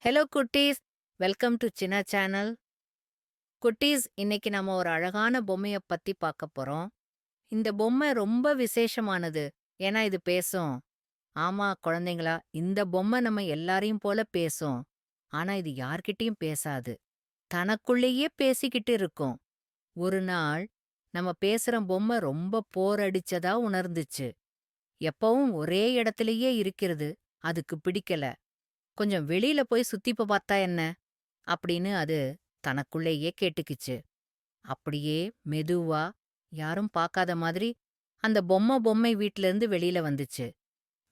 Hello குட்டீஸ், welcome to சின்ன channel. குட்டீஸ், இன்னைக்கு நம்ம ஒரு அழகான பொம்மைய பத்தி பார்க்க போறோம். இந்த பொம்மை ரொம்ப விசேஷமானது. ஏன்னா இது பேசும். ஆமா குழந்தைங்களா, இந்த பொம்மை நம்ம எல்லாரையும் போல பேசும். ஆனா இது யார்கிட்டயும் பேசாது. தனக்குள்ளேயே பேசிக்கிட்டு இருக்கும். ஒரு நாள் நம்ம பேசுற பொம்மை ரொம்ப போர் அடிச்சதா உணர்ந்துச்சு. எப்பவும் ஒரே இடத்திலேயே இருக்கிறது அதுக்கு பிடிக்கல. கொஞ்சம் வெளியில போய் சுத்திப்ப பார்த்தா என்ன? அப்படின்னு அது தனக்குள்ளேயே கேட்டுக்கிச்சு. அப்படியே மெதுவா, யாரும் பார்க்காத மாதிரி அந்த பொம்மை வீட்ல இருந்து வெளியில வந்துச்சு.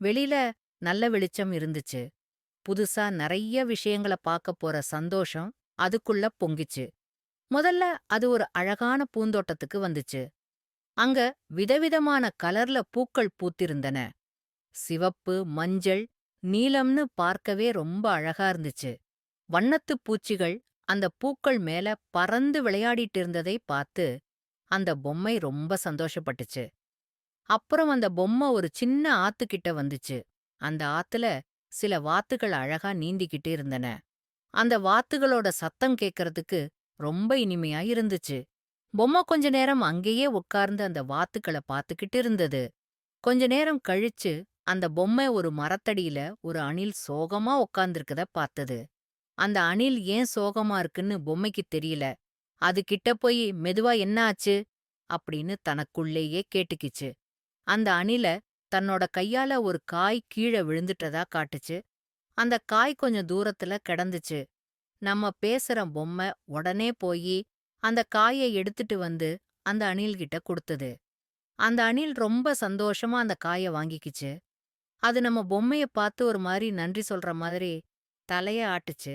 வெளியில நல்ல வெளிச்சம் இருந்துச்சு. புதுசா நெறைய விஷயங்கள பார்க்கப் போற சந்தோஷம் அதுக்குள்ள பொங்கிச்சு. முதல்ல அது ஒரு அழகான பூந்தோட்டத்துக்கு வந்துச்சு. அங்க விதவிதமான கலர்ல பூக்கள் பூத்திருந்தன. சிவப்பு, மஞ்சள், நீலம்னு பார்க்கவே ரொம்ப அழகா இருந்துச்சு. வண்ணத்துப் பூச்சிகள் அந்த பூக்கள் மேல பறந்து விளையாடிட்டு இருந்ததை பார்த்து அந்த பொம்மை ரொம்ப சந்தோஷப்பட்டுச்சு. அப்புறம் அந்த பொம்மை ஒரு சின்ன ஆத்துக்கிட்ட வந்துச்சு. அந்த ஆத்துல சில வாத்துகள் அழகா நீந்திக்கிட்டு இருந்தன. அந்த வாத்துகளோட சத்தம் கேட்கறதுக்கு ரொம்ப இனிமையா இருந்துச்சு. பொம்மை கொஞ்ச நேரம் அங்கேயே உட்கார்ந்து அந்த வாத்துக்கள பார்த்துக்கிட்டு இருந்தது. கொஞ்ச நேரம் கழிச்சு அந்த பொம்மை ஒரு மரத்தடியில ஒரு அணில் சோகமா உட்கார்ந்திருக்கத பார்த்தது. அந்த அணில் ஏன் சோகமா இருக்குன்னு பொம்மைக்கு தெரியல. அது கிட்ட போய் மெதுவா என்ன ஆச்சு அப்படின்னு தனக்குள்ளேயே கேட்டுக்கிச்சு. அந்த அணில தன்னோட கையால ஒரு காய் கீழ விழுந்துட்டதா காட்டுச்சு. அந்த காய் கொஞ்சம் தூரத்துல கிடந்துச்சு. நம்ம பேசுற பொம்மை உடனே போயி அந்த காயை எடுத்துட்டு வந்து அந்த அணில்கிட்ட கொடுத்தது. அந்த அணில் ரொம்ப சந்தோஷமா அந்த காய வாங்கிக்கிச்சு. அது நம்ம பொம்மைய பார்த்து ஒரு மாதிரி நன்றி சொல்ற மாதிரி தலைய ஆட்டுச்சு.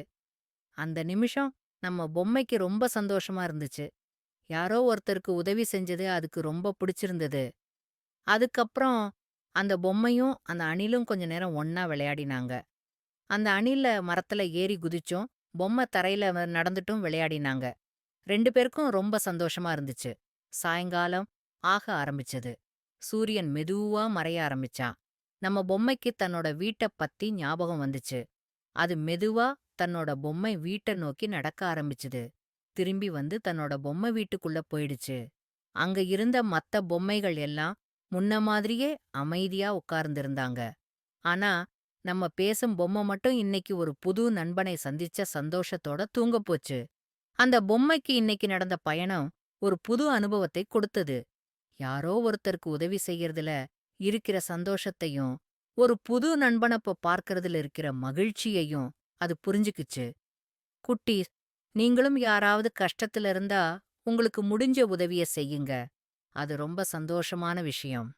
அந்த நிமிஷம் நம்ம பொம்மைக்கு ரொம்ப சந்தோஷமா இருந்துச்சு. யாரோ ஒருத்தருக்கு உதவி செஞ்சது அதுக்கு ரொம்ப பிடிச்சிருந்தது. அதுக்கப்புறம் அந்த பொம்மையும் அந்த அணிலும் கொஞ்ச நேரம் ஒண்ணா விளையாடினாங்க. அந்த அணில மரத்துல ஏறி குதிச்சும், பொம்மை தரையில நடந்துட்டும் விளையாடினாங்க. 2 பேருக்கும் ரொம்ப சந்தோஷமா இருந்துச்சு. சாயங்காலம் ஆக ஆரம்பிச்சது. சூரியன் மெதுவா மறைய ஆரம்பிச்சான். நம்ம பொம்மைக்கு தன்னோட வீட்டப் பத்தி ஞாபகம் வந்துச்சு. அது மெதுவா தன்னோட பொம்மை வீட்ட நோக்கி நடக்க ஆரம்பிச்சுது. திரும்பி வந்து தன்னோட பொம்மை வீட்டுக்குள்ள போயிடுச்சு. அங்க இருந்த மத்த பொம்மைகள் எல்லாம் முன்ன மாதிரியே அமைதியா உட்கார்ந்திருந்தாங்க. ஆனா, நம்ம பேசும் பொம்மை மட்டும் இன்னைக்கு ஒரு புது நண்பனை சந்திச்ச சந்தோஷத்தோட தூங்கப் போச்சு. அந்த பொம்மைக்கு இன்னைக்கு நடந்த பயணம் ஒரு புது அனுபவத்தை கொடுத்தது. யாரோ ஒருத்தருக்கு உதவி செய்யறதுல இருக்கிற சந்தோஷத்தையும், ஒரு புது நண்பன இப்ப பார்க்கறதுல இருக்கிற மகிழ்ச்சியையும் அது புரிஞ்சுக்குச்சு. குட்டீஸ், நீங்களும் யாராவது கஷ்டத்துல இருந்தா உங்களுக்கு முடிஞ்ச உதவிய செய்யுங்க. அது ரொம்ப சந்தோஷமான விஷயம்.